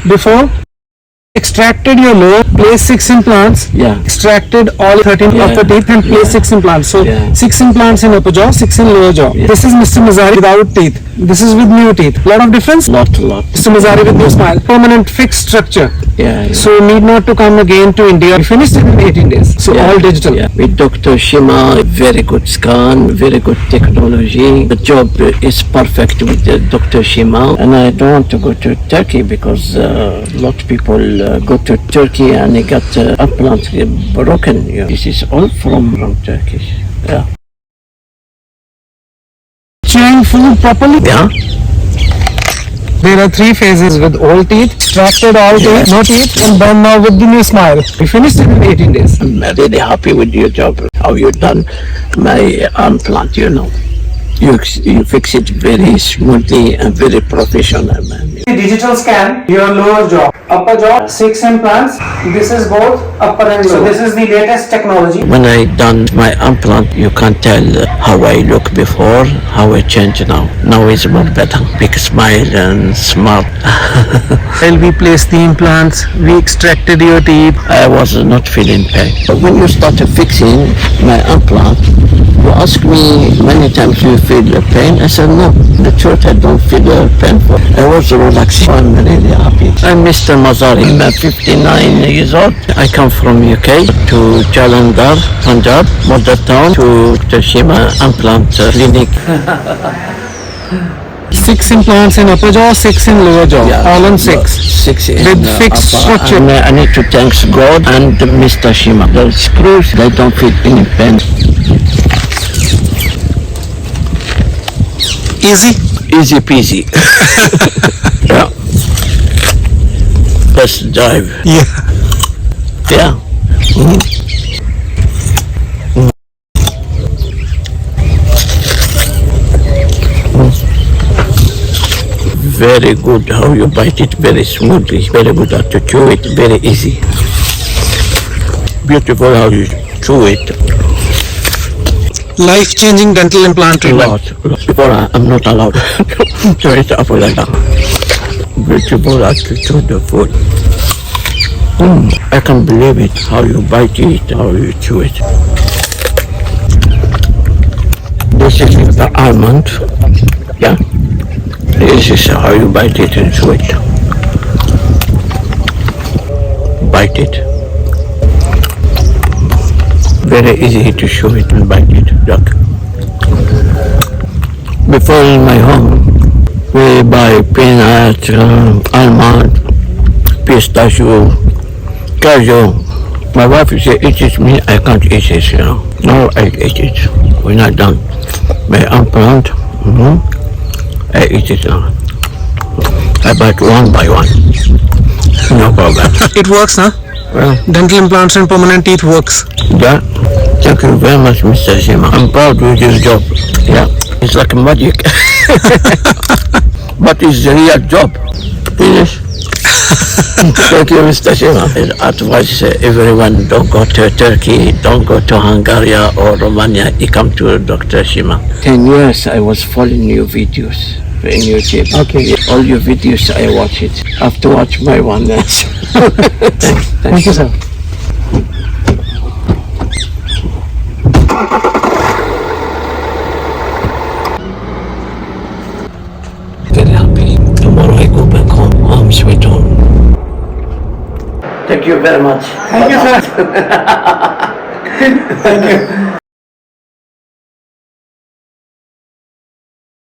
Before, extracted your lower, place 6 implants, Yeah. extracted all 13 upper teeth and place 6 implants. So 6 implants in upper jaw, 6 in lower jaw. This is Mr. Mazari without teeth. This is with new teeth. Lot of difference? Lot. Mr. Mazari with no smile. Permanent fixed structure. Yeah. So need not to come again to India. We finished it in 18 days. So all digital. Yeah. With Dr. Cheema, very good scan, very good technology. The job is perfect with Dr. Cheema. And I don't want to go to Turkey because a lot of people go to Turkey and they got implants broken. Yeah. This is all from Turkish. Yeah. Chewing food properly. Yeah. There are 3 phases with old teeth, extracted all teeth, no teeth, and then now with the new smile. We finished it in 18 days. I'm really happy with your job. How you done my implant, you know. You fix it very smoothly and very professional, man. Digital scan, your lower jaw, upper jaw, 6 implants. This is both upper and lower. So this is the latest technology. When I done my implant, you can tell how I look before, how I change now. Now it's more better. Big smile and smart. While we placed the implants, we extracted your teeth. I was not feeling pain. But when you started fixing my implant, you asked me many times, you feel the pain? I said, no, the truth, I don't feel the pain. I was relaxed. I'm really happy. I'm Mr. Mazari. I'm 59 years old. I come from UK to Jalandhar, Punjab, mother town, to Cheema implant clinic. 6 implants in upper jaw, 6 in lower jaw, all on 6. 6 in With fixed structure. And I need to thank God and Mr. Cheema. The screws, they don't feel any pain. Easy peasy. Yeah. First drive. Yeah. Yeah. Very good how you bite it, very smoothly. Very good how to chew it, very easy. Beautiful how you chew it. Life-changing dental implant treatment. Lot. Before I'm not allowed to chew it up like that. Beautiful how to chew the food. I can't believe it, how you bite it, how you chew it. This is the almond. Yeah. This is how you bite it and chew it. Bite it. Very easy to chew it and bite it. Look. Before in my home, we buy peanut, almond, pistachio, cashew. My wife said, eat it, me, I can't eat it, you know. Now I eat it. When I done my implant, I eat it now. I bite one by one. No problem. It works, huh? Well, Dental implants and permanent teeth works. yeah. Thank you very much, Mr. Cheema. I'm proud with this job. Yeah. It's like magic. But it's a real job. Finish. Thank you, Mr. Cheema. I advise everyone, don't go to Turkey, don't go to Hungary or Romania. You come to Dr. Cheema. 10 years I was following your videos in YouTube. Okay. All your videos I watch it. I have to watch my one. Thank you, sir. Very happy. Tomorrow I go back home. Home sweet home. Thank you very much. Thank you, sir. Thank you.